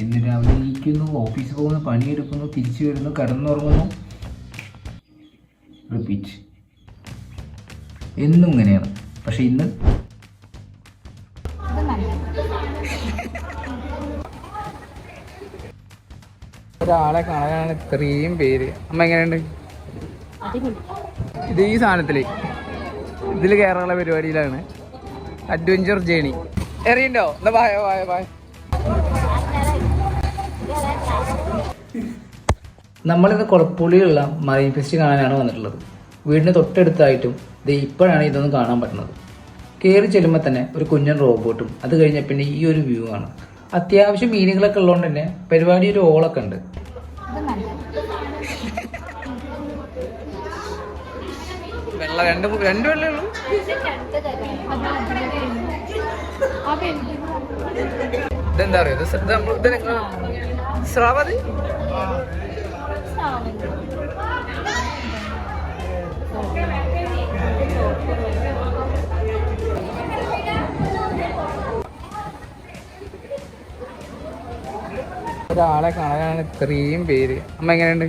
ഇന്ന് രാവിലെ ഇരിക്കുന്നു, ഓഫീസിൽ പോകുന്നു, പണിയെടുക്കുന്നു, തിരിച്ചു വരുന്നു, കിടന്നുറങ്ങുന്നു, റിപ്പീറ്റ്. എന്നും ഇങ്ങനെയാണ്. പക്ഷെ ഇന്ന് ഒരാളെ കാണാനാണ് ഇത്രയും പേര്. അമ്മ എങ്ങനെയുണ്ട്? ഇത് ഈ സാധനത്തില് ഇതിൽ കയറാനുള്ള പരിപാടിയിലാണ്. അഡ്വഞ്ചർ ജേണി എറിയണ്ടോ? എന്നാ വായ വായ വായ. നമ്മളിന്ന് കൊളപ്പുള്ളിയിലുള്ള മറൈൻ ഫെസ്റ്റ് കാണാനാണ് വന്നിട്ടുള്ളത്. വീടിന് തൊട്ടടുത്തായിട്ടും ഇത് ഇപ്പോഴാണ് ഇതൊന്നും കാണാൻ പറ്റുന്നത്. കയറി ചെല്ലുമ്പോൾ തന്നെ ഒരു കുഞ്ഞൻ റോബോട്ടും, അത് കഴിഞ്ഞാൽ പിന്നെ ഈ ഒരു വ്യൂ ആണ്. അത്യാവശ്യം മീനുകളൊക്കെ ഉള്ളതുകൊണ്ട് തന്നെ പരിപാടി ഒരു ഓളൊക്കെ ഉണ്ട്. വെള്ളം രണ്ട് വെള്ളമേ ഉള്ളൂ. ഇതെന്താ പറയുക, സ്രാവതി ഒരാളെ കാണാനാണ് ഇത്രയും പേര്. അമ്മ എങ്ങനെയുണ്ട്?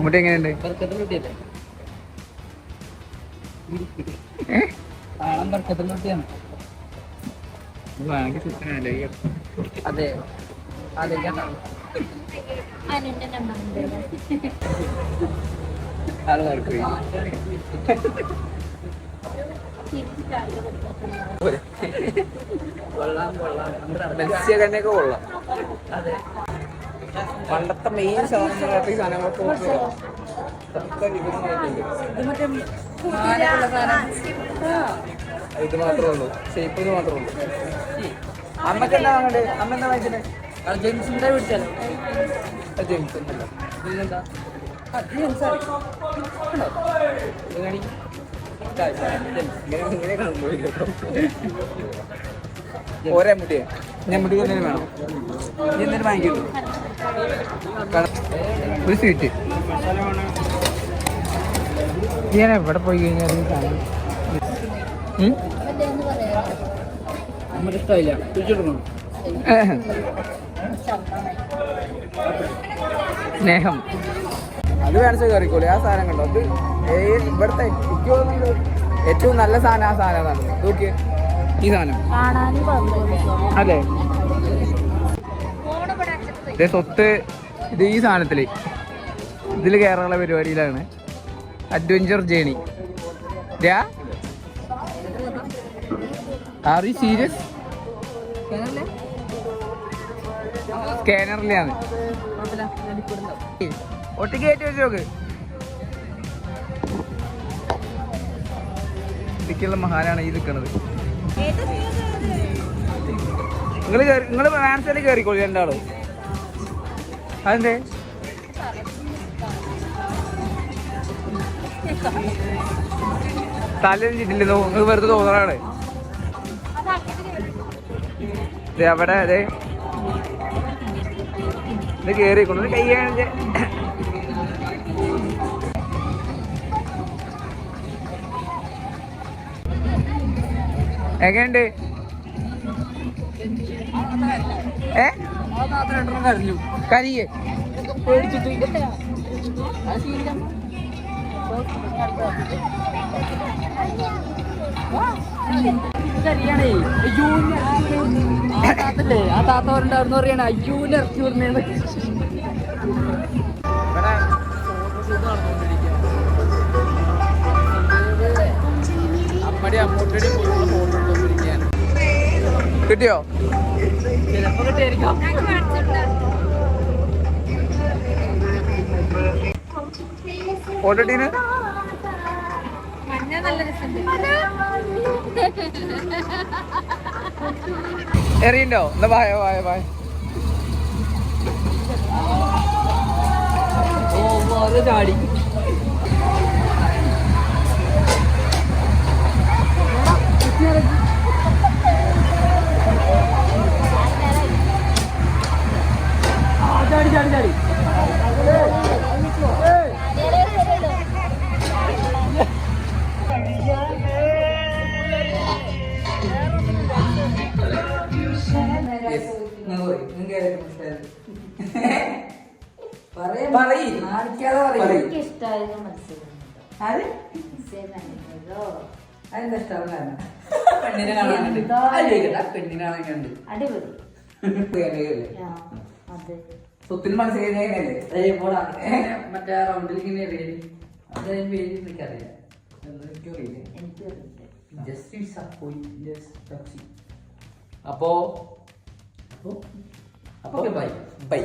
മുട്ടി എങ്ങനെയുണ്ട്? അതെ മത്സ്യകന്യൊക്കെ കൊള്ളാം. പണ്ടത്തെ മെയിൻ സാധനങ്ങളൊക്കെ സാധനങ്ങളൊക്കെ ഇത് മാത്രമേ ഉള്ളൂ, ഷേപ്പ് ഇത് മാത്രമേ ഉള്ളൂ. അമ്മക്ക് എന്താ വാങ്ങണ്ടേ? അമ്മ എന്താ വാങ്ങിച്ചേ? ജെയിംസിന്റെ വിളിച്ചാലോ? ജെയിംസ് ഉണ്ടല്ലോ. പിന്നെന്താ? ഒരേ മുടിയെ ഞാൻ മുടി എന്തെങ്കിലും വേണം? നീ എന്തെങ്കിലും വാങ്ങിക്കുള്ളൂ? ഒരു സ്വീറ്റ്. ഞാൻ എവിടെ പോയി കഴിഞ്ഞാൽ നമുക്ക് ഇഷ്ടമില്ല, തിരിച്ചെടുക്കണം. സ്നേഹം അത് വേണിച്ച കയറിക്കോളി. ആ സാധനം കണ്ടോ? അത് ഇവിടുത്തെ എനിക്ക് തോന്നുന്നത് ഏറ്റവും നല്ല സാധനം ആ സാധനം അതാണ്. നോക്കിയേ ഈ സാധനം അല്ലേ? ഇതേ സ്വത്ത് ഇത് ഈ സാധനത്തില് ഇതിൽ കയറാനുള്ള പരിപാടിയിലാണ്. Adventure journey. Are you serious? സ്കാനറിലാണ്. ഒറ്റയ്ക്ക് കയറ്റി വെച്ച് നോക്ക്. ഇടുക്കിയുള്ള മഹാനാണ് ഈ നിൽക്കുന്നത്. നിങ്ങൾ മാൻസയിൽ കയറിക്കോളൂ രണ്ടാളും. അതെന്തേ? തലയും ചിറ്റില്ലെന്നോ? നിങ്ങൾ വെറുതെ തോന്നണാണ്. അവിടെ അതെ ഇത് കയറിക്കൊണ്ടു കൈ എങ്ങനെയുണ്ട്? കരിയേ ആ താത്ത ഉണ്ടായിരുന്നു പറയണ അയ്യൂന്ന് ഇറക്കി വിടുന്ന അമ്മടി അമ്മൂട്ടടി കിട്ടിയോ? ചിലപ്പോ കിട്ടിയായിരിക്കാം. ഓട്ടട്ടീന് എറിയണ്ടോ? എന്നാ വായ വായ വായ. ചാടി ചാടി ചാടി ചാടി എനിക്ക് ഇഷ്ടമായത് മത്സരം അതെന്താ ഇഷ്ടം കാരണം പെണ്ണിനെ കാണാനുണ്ട് പെണ്ണിനെ കാണാനുണ്ട് അടിപൊളി ആ, അതെ സ്വത്തിന് മനസ്സിലായില്ലേ മറ്റേ റൗണ്ടിൽ ഇങ്ങനെ അറിയാം അത് പേര് എനിക്കറിയില്ല എനിക്കറിയില്ല എനിക്ക് അപ്പോ ബൈ ബൈ